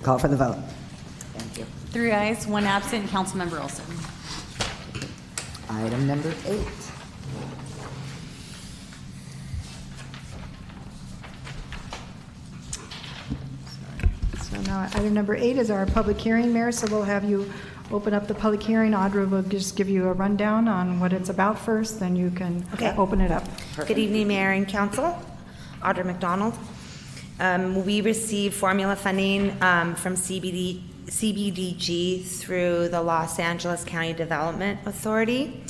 call for the vote. Thank you. 3 ayes, 1 absent, Councilmember Olson. Item number 8. So now, item number 8 is our public hearing, Mayor, so we'll have you open up the public hearing. Audra will just give you a rundown on what it's about first, then you can open it up. Good evening, Mayor and Council. Audra McDonald. We received formula funding from CBDG through the Los Angeles County Development Authority.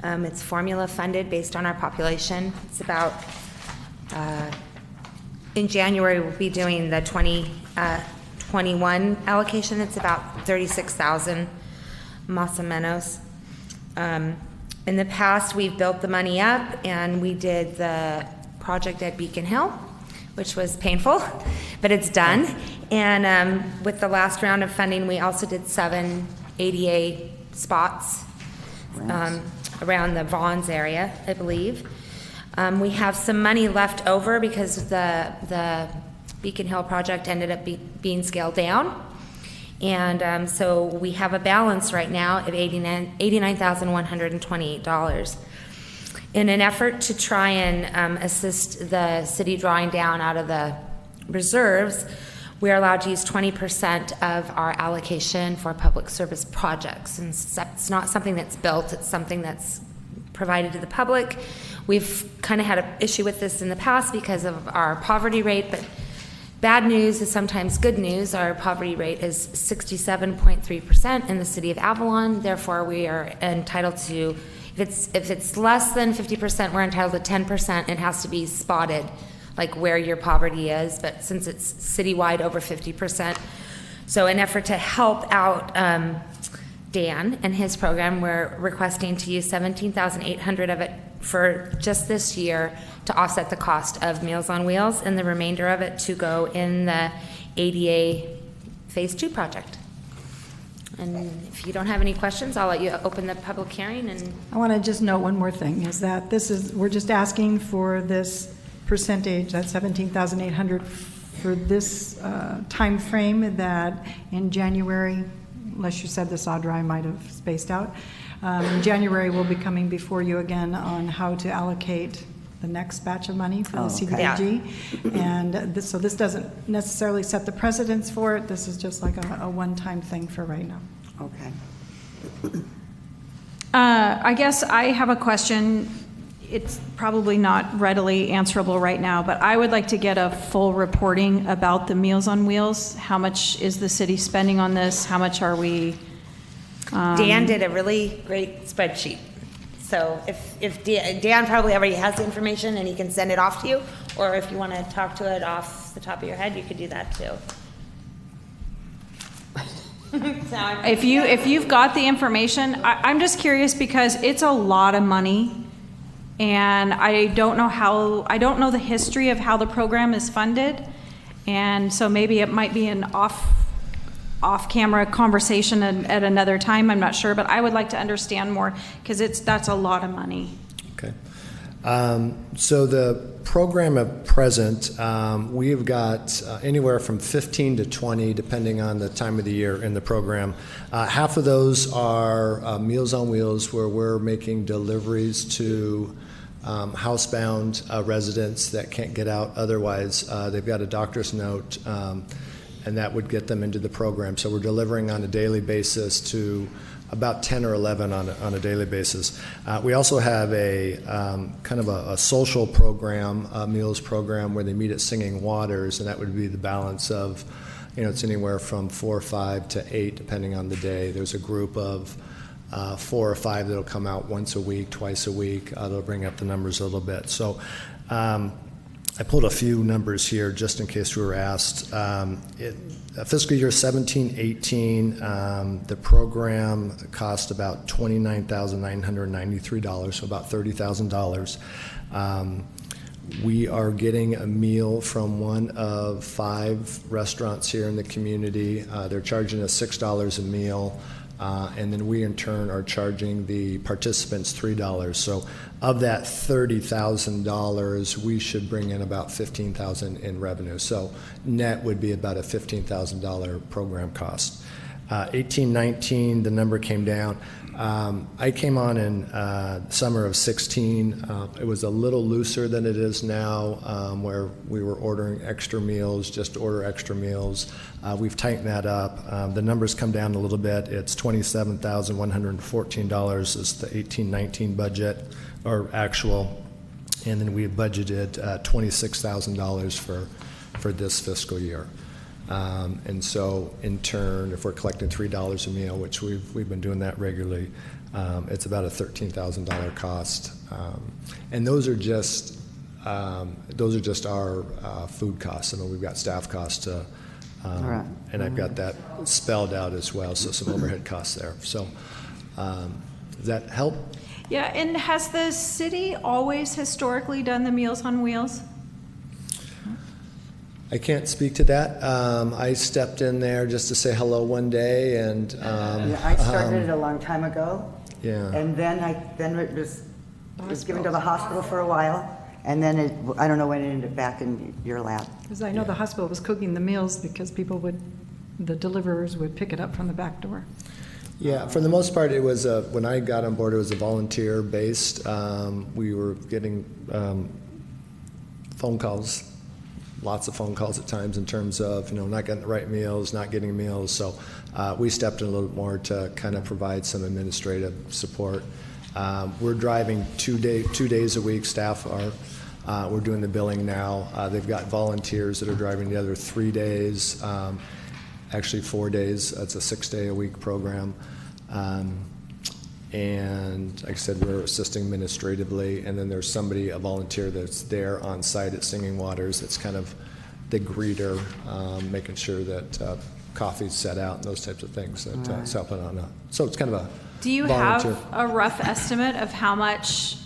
It's formula funded based on our population. It's about, in January, we'll be doing the 2021 allocation. It's about 36,000 más o menos. In the past, we've built the money up, and we did the project at Beacon Hill, which was painful, but it's done. And with the last round of funding, we also did 7 ADA spots around the Vons area, I believe. We have some money left over because the Beacon Hill project ended up being scaled down. And so we have a balance right now of $89,128. In an effort to try and assist the city drawing down out of the reserves, we are allowed to use 20% of our allocation for public service projects. And it's not something that's built, it's something that's provided to the public. We've kind of had an issue with this in the past because of our poverty rate, but bad news is sometimes good news. Our poverty rate is 67.3% in the city of Avalon. Therefore, we are entitled to, if it's less than 50%, we're entitled to 10%. It has to be spotted, like where your poverty is. But since it's citywide, over 50%. So in an effort to help out Dan and his program, we're requesting to use $17,800 of it for just this year to offset the cost of Meals on Wheels, and the remainder of it to go in the ADA Phase 2 project. And if you don't have any questions, I'll let you open the public hearing. And I want to just note one more thing, is that we're just asking for this percentage, that $17,800 for this time frame, that in January, unless you said this, Audra, I might have spaced out. In January, we'll be coming before you again on how to allocate the next batch of money for the CDBG. And so this doesn't necessarily set the precedence for it. This is just like a one-time thing for right now. Okay. I guess I have a question. It's probably not readily answerable right now, but I would like to get a full reporting about the Meals on Wheels. How much is the city spending on this? How much are we? Dan did a really great spreadsheet. So if Dan probably already has the information and he can send it off to you, or if you want to talk to it off the top of your head, you could do that too. If you've got the information, I'm just curious because it's a lot of money, and I don't know the history of how the program is funded, and so maybe it might be an off-camera conversation at another time. I'm not sure, but I would like to understand more because that's a lot of money. Okay. So the program at present, we've got anywhere from 15 to 20, depending on the time of the year in the program. Half of those are Meals on Wheels, where we're making deliveries to housebound residents that can't get out otherwise. They've got a doctor's note, and that would get them into the program. So we're delivering on a daily basis to about 10 or 11 on a daily basis. We also have a kind of a social program, a meals program, where they meet at Singing Waters, and that would be the balance of, it's anywhere from 4 or 5 to 8, depending on the day. There's a group of 4 or 5 that'll come out once a week, twice a week. They'll bring up the numbers a little bit. So I pulled a few numbers here just in case we were asked. Fiscal year 17-18, the program cost about $29,993, so about $30,000. We are getting a meal from one of 5 restaurants here in the community. They're charging us $6 a meal. And then we in turn are charging the participants $3. So of that $30,000, we should bring in about $15,000 in revenue. So net would be about a $15,000 program cost. 18-19, the number came down. I came on in summer of 16. It was a little looser than it is now, where we were ordering extra meals, just order extra meals. We've tightened that up. The numbers come down a little bit. It's $27,114 is the 18-19 budget, or actual, and then we have budgeted $26,000 for this fiscal year. And so, in turn, if we're collecting $3 a meal, which we've been doing that regularly, it's about a $13,000 cost. And those are just our food costs. I mean, we've got staff costs, and I've got that spelled out as well. So some overhead costs there. So, does that help? Yeah. And has the city always historically done the Meals on Wheels? I can't speak to that. I stepped in there just to say hello one day, and I started it a long time ago. Yeah. And then it was given to the hospital for a while, And then I don't know when it ended up back in your lap. Because I know the hospital was cooking the meals because the deliverers would pick it up from the back door. Yeah, for the most part, it was when I got on board, it was a volunteer-based. We were getting phone calls, lots of phone calls at times in terms of not getting the right meals, not getting meals. So we stepped in a little bit more to kind of provide some administrative support. We're driving 2 days a week. Staff are. We're doing the billing now. They've got volunteers that are driving the other 3 days. Actually 4 days. It's a 6-day-a-week program. And like I said, we're assisting administratively, and then there's a volunteer that's there on site at Singing Waters that's kind of the greeter, making sure that coffee's set out and those types of things that's helping on that. So it's kind of a Do you volunteer. have a rough estimate of how much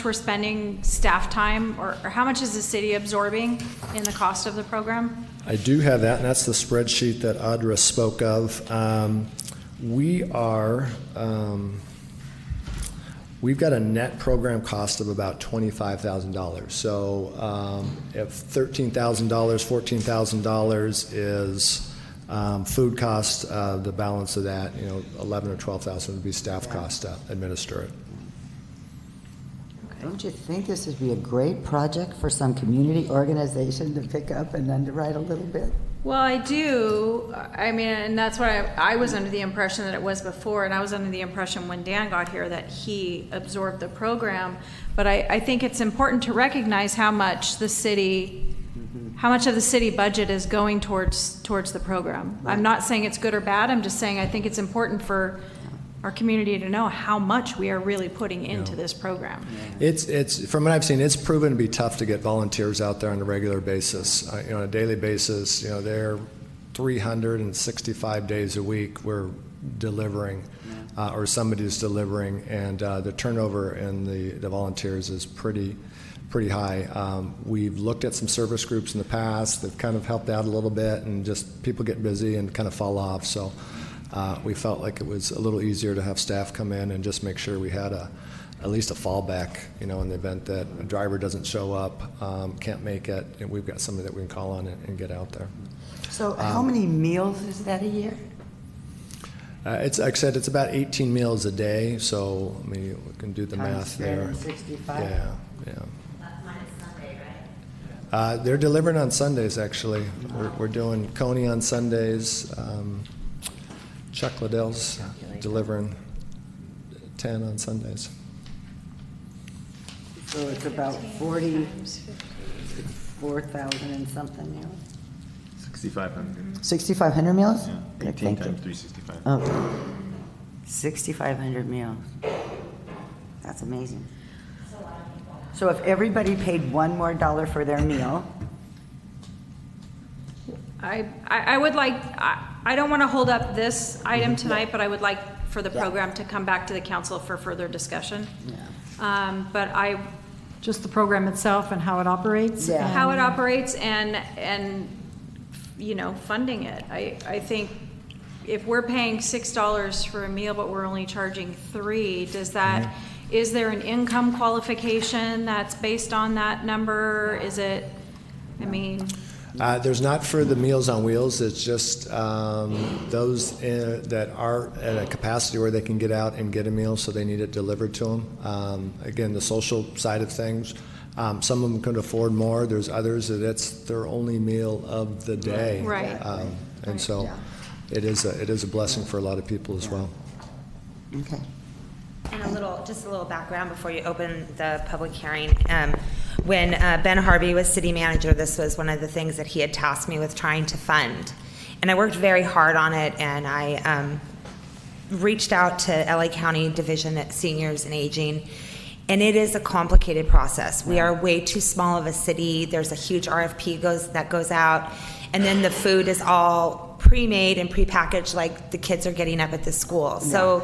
we're spending staff time, or how much is the city absorbing in the cost of the program? I do have that, and that's the spreadsheet that Audra spoke of. We've got a net program cost of about $25,000. So if $13,000, $14,000 is food cost, the balance of that, $11,000 or $12,000 would be staff cost to administer it. Don't you think this would be a great project for some community organization to pick up and underwrite a little bit? Well, I do. I mean, and that's what I was under the impression that it was before, and I was under the impression when Dan got here that he absorbed the program. But I think it's important to recognize how much of the city budget is going towards the program. Right. I'm not saying it's good or bad. I'm just saying I think it's important for our community to know how much we are really putting into this program. It's from what I've seen, it's proven to be tough to get volunteers out there on a regular basis. On a daily basis, they're 365 days a week we're delivering, or somebody's delivering, and the turnover in the volunteers is pretty high. We've looked at some service groups in the past that kind of helped out a little bit, and just people get busy and kind of fall off. So we felt like it was a little easier to have staff come in and just make sure we had at least a fallback, in the event that a driver doesn't show up, can't make it, and we've got somebody that we can call on and get out there. So how many meals is that a year? It's like I said, it's about 18 meals a day, so we can do the math there. 65? Yeah. They're delivering on Sundays, actually. We're doing Coney on Sundays. Chuck Liddell's delivering 10 on Sundays. So it's about 44,000 and something meals? 6,500. 6,500 meals? Yeah, Good, 18 thank times you. 365. Okay. 6,500 meals. That's amazing. So if everybody paid $1 more for their meal, I would like, I don't want to hold up this item tonight, but I would like for the program to come back to the council for further discussion. But just the program itself and how it operates? Yeah. How it operates and funding it. I think if we're paying $6 for a meal, but we're only charging $3, does that, is there an income qualification that's based on that number? Is it, there's not for the Meals on Wheels. It's just those that are at a capacity where they can get out and get a meal, so they need it delivered to them. Again, the social side of things, some of them could afford more. There's others that it's their only meal of the day. Right. And so it is a blessing for a lot of people as well. Okay. And just a little background before you open the public hearing. When Ben Harvey was city manager, this was one of the things that he had tasked me with trying to fund. And I worked very hard on it, and I reached out to LA County Division of Seniors and Aging, and it is a complicated process. We are way too small of a city. There's a huge RFP that goes out, and then the food is all pre-made and pre-packaged like the kids are getting up at the school. So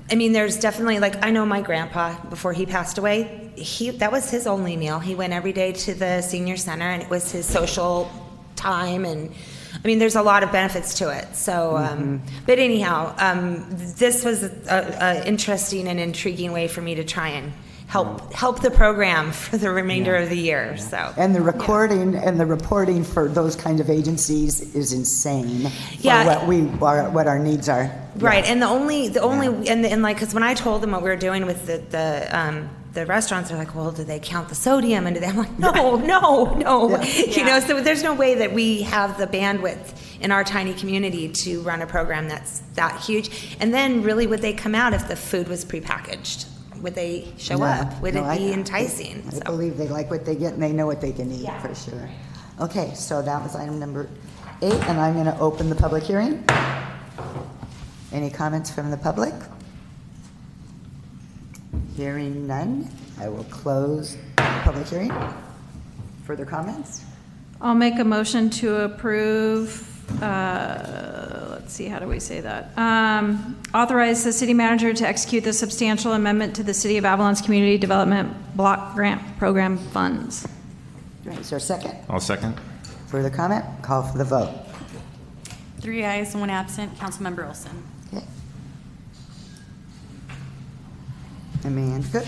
there's definitely, I know my grandpa, before he passed away, that was his only meal. He went every day to the senior center, and it was his social time, and there's a lot of benefits to it. So, but anyhow, this was an interesting and intriguing way for me to try and help the program for the remainder of the year. So And the recording and the reporting for those kind of agencies is insane. Yeah. For what our needs are. Right, and the only and like, because when I told them what we were doing with the restaurants, they're like, well, do they count the sodium? And do they? I'm like, no. You know, so there's no way that we have the bandwidth in our tiny community to run a program that's that huge. And then, really, would they come out if the food was prepackaged? Would they show up? Would it be enticing? I believe they like what they get and they know what they can eat for sure. Okay, so that was item number 8, and I'm going to open the public hearing. Any comments from the public? Hearing none, I will close the public hearing. Further comments? I'll make a motion to approve, let's see, how do we say that? Authorize the city manager to execute the substantial amendment to the City of Avalon's Community Development Block Grant Program funds. Right, is there a second? I'll second. Further comment? Call for the vote. 3 ayes, 1 absent. Councilmember Olson. Okay. Amanda Cook.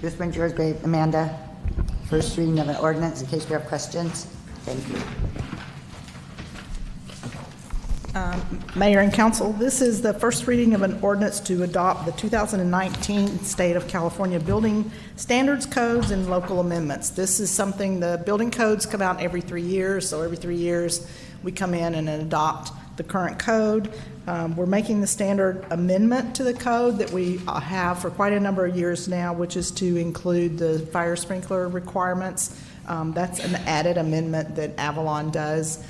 This one's yours, babe. Amanda. First reading of an ordinance, in case we have questions. Thank you. Mayor and Council, this is the first reading of an ordinance to adopt the 2019 State of California Building Standards Codes and local amendments. This is something, the building codes come out every 3 years, so every 3 years we come in and adopt the current code. We're making the standard amendment to the code that we have for quite a number of years now, which is to include the fire sprinkler requirements. That's an added amendment that Avalon does.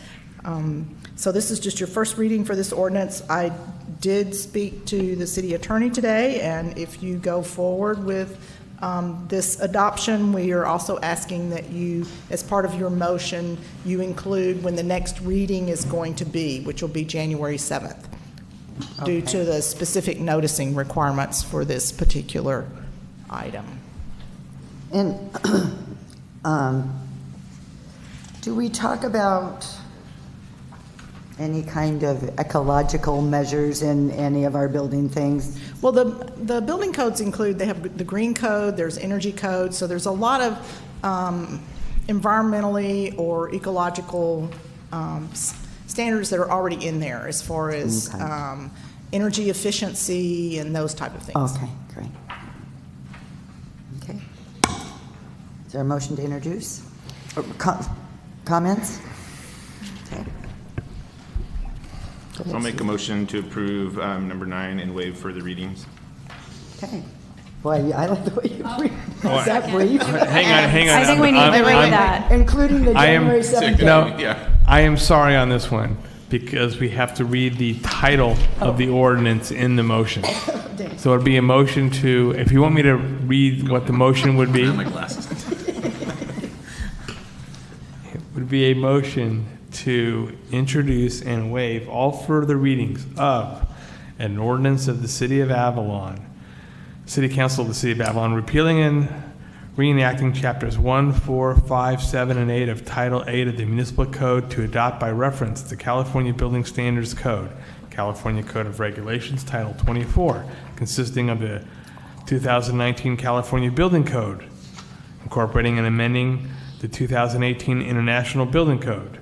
So this is just your first reading for this ordinance. I did speak to the city attorney today, and if you go forward with this adoption, we are also asking that you, as part of your motion, you include when the next reading is going to be, which will be January 7th, due to the specific noticing requirements for this particular item. And do we talk about any kind of ecological measures in any of our building things? Well, the building codes include, they have the green code, there's energy code, so there's a lot of environmentally or ecological standards that are already in there as far as energy efficiency and those type of things. Okay, great. Okay. Is there a motion to introduce? Or comments? Okay. I'll make a motion to approve number 9 and waive further readings. Okay. Boy, I like the way you read. Is that brief? Hang on. I think we need to read that. Including the January 7th. No, I am sorry on this one because we have to read the title of the ordinance in the motion. So it'd be a motion to, if you want me to read what the motion would be. My glasses. It would be a motion to introduce and waive all further readings of an ordinance of the City of Avalon, City Council of the City of Avalon, repealing and reenacting chapters 1, 4, 5, 7, and 8 of Title 8 of the Municipal Code to adopt by reference the California Building Standards Code, California Code of Regulations, Title 24, consisting of the 2019 California Building Code, incorporating and amending the 2018 International Building Code,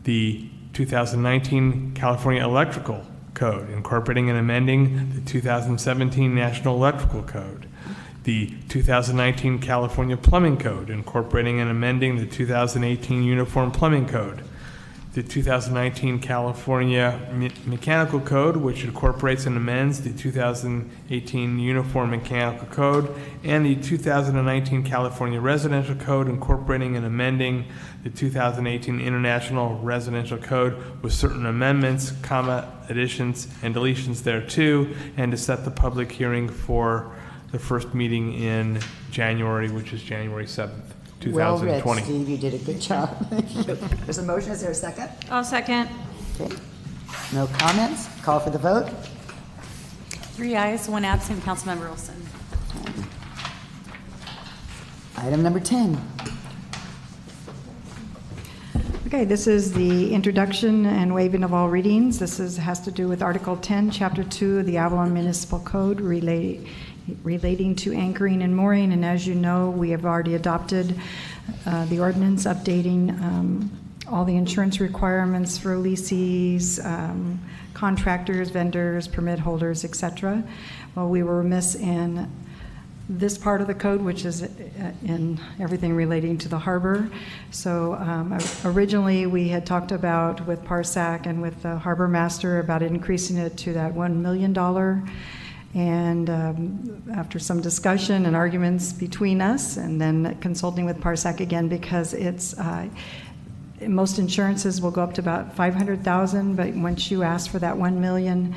the 2019 California Electrical Code, incorporating and amending the 2017 National Electrical Code, the 2019 California Plumbing Code, incorporating and amending the 2018 Uniform Plumbing Code, the 2019 California Mechanical Code, which incorporates and amends the 2018 Uniform Mechanical Code, and the 2019 California Residential Code, incorporating and amending the 2018 International Residential Code with certain amendments, additions, and deletions thereto, and to set the public hearing for the first meeting in January, which is January 7th. 2020. Well read, Steve. You did a good job. There's a motion. Is there a second? I'll second. Okay. No comments? Call for the vote. 3 ayes, 1 absent. Councilmember Olson. Item number 10. Okay, this is the introduction and waiving of all readings. This has to do with Article 10, Chapter 2 of the Avalon Municipal Code relating to anchoring and mooring. And as you know, we have already adopted the ordinance updating all the insurance requirements for leases, contractors, vendors, permit holders, etc. Well, we were remiss in this part of the code, which is in everything relating to the harbor. So originally we had talked about with Parsac and with the harbor master about increasing it to that $1 million. And after some discussion and arguments between us, and then consulting with Parsac again, because it's most insurances will go up to about $500,000, but once you ask for that $1 million,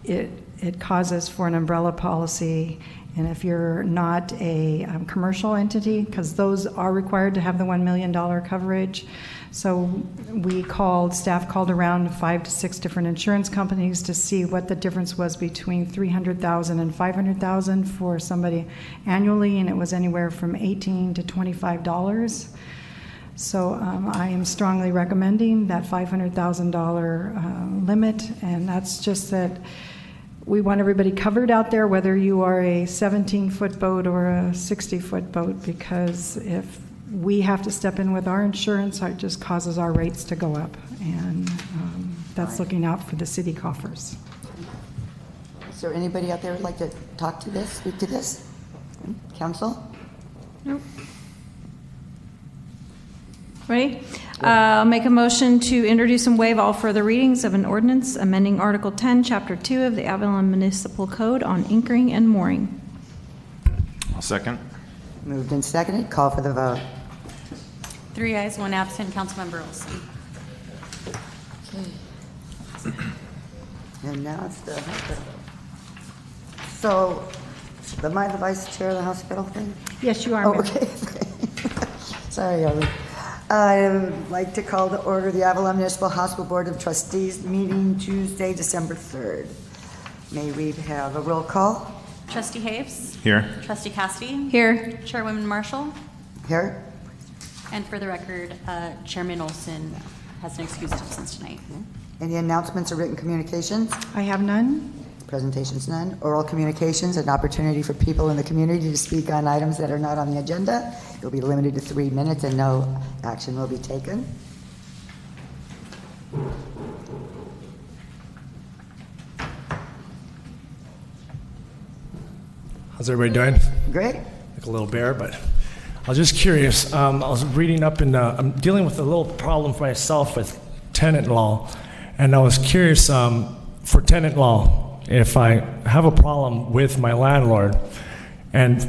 it causes for an umbrella policy. And if you're not a commercial entity, because those are required to have the $1 million coverage. So staff called around 5 to 6 different insurance companies to see what the difference was between $300,000 and $500,000 for somebody annually, and it was anywhere from $18 to $25. So I am strongly recommending that $500,000 limit, and that's just that we want everybody covered out there, whether you are a 17-foot boat or a 60-foot boat, because if we have to step in with our insurance, it just causes our rates to go up, and that's looking out for the city coffers. Is there anybody out there who'd like to speak to this? Council? Nope. Ready? I'll make a motion to introduce and waive all further readings of an ordinance amending Article 10, Chapter 2 of the Avalon Municipal Code on anchoring and mooring. I'll second. Moved and seconded. Call for the vote. 3 ayes, 1 absent. Councilmember Olson. Okay. And now it's the hospital. So, am I the vice chair of the hospital thing? Yes, you are. Oh, okay. Sorry, Ellie. I would like to call to order the Avalon Municipal Hospital Board of Trustees meeting Tuesday, December 3rd. May we have a roll call? Trustee Haves? Here. Trustee Cassidy? Here. Chairwoman Marshall? Here. And for the record, Chairman Olson has an excused absence tonight. Any announcements or written communications? I have none. Presentations, none. Oral communications, an opportunity for people in the community to speak on items that are not on the agenda. It will be limited to 3 minutes and no action will be taken. How's everybody doing? Great. Like a little bear, but I was just curious. I was reading up and I'm dealing with a little problem for myself with tenant law. And I was curious for tenant law, if I have a problem with my landlord and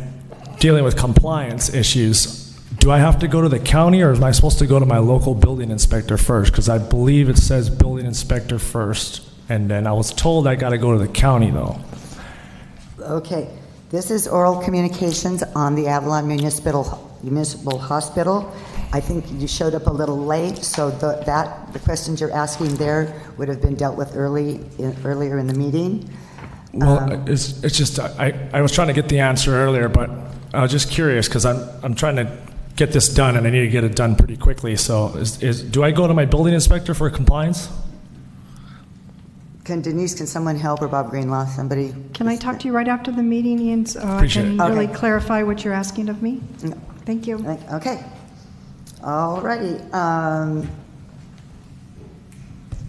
dealing with compliance issues, do I have to go to the county or am I supposed to go to my local building inspector first? Because I believe it says building inspector first. And then I was told I got to go to the county though. Okay. This is oral communications on the Avalon Municipal Hospital. I think you showed up a little late, so the questions you're asking there would have been dealt with earlier in the meeting. Well, it's just I was trying to get the answer earlier, but I was just curious because I'm trying to get this done and I need to get it done pretty quickly. So do I go to my building inspector for compliance? Can someone help, or Bob Greenlaw, somebody? Can I talk to you right after the meeting, Ian, so I can really clarify what you're asking of me? No. Thank you. Okay. All righty.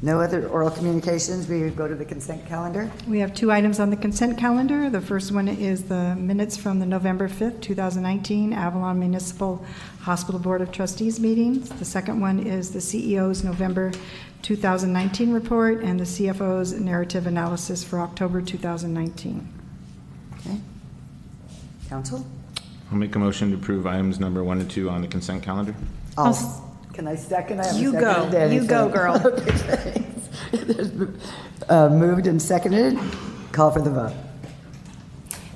No other oral communications. We go to the consent calendar. We have 2 items on the consent calendar. The first one is the minutes from the November 5th, 2019 Avalon Municipal Hospital Board of Trustees meetings. The second one is the CEO's November 2019 report and the CFO's narrative analysis for October 2019. Okay. Council? I'll make a motion to approve items number 1 and 2 on the consent calendar. Can I second? I You go. You go, girl. Okay, moved and seconded. Call for the vote.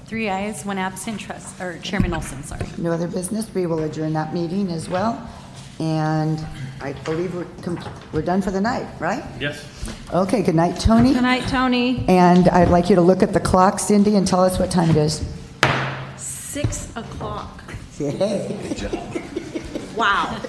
3 ayes, 1 absent. Chairman Olson, sorry. No other business. We will adjourn that meeting as well. And I believe we're done for the night, right? Yes. Okay, good night, Tony. Good night, Tony. And I'd like you to look at the clock, Cindy, and tell us what time it is. 6 o'clock. Yay. Wow.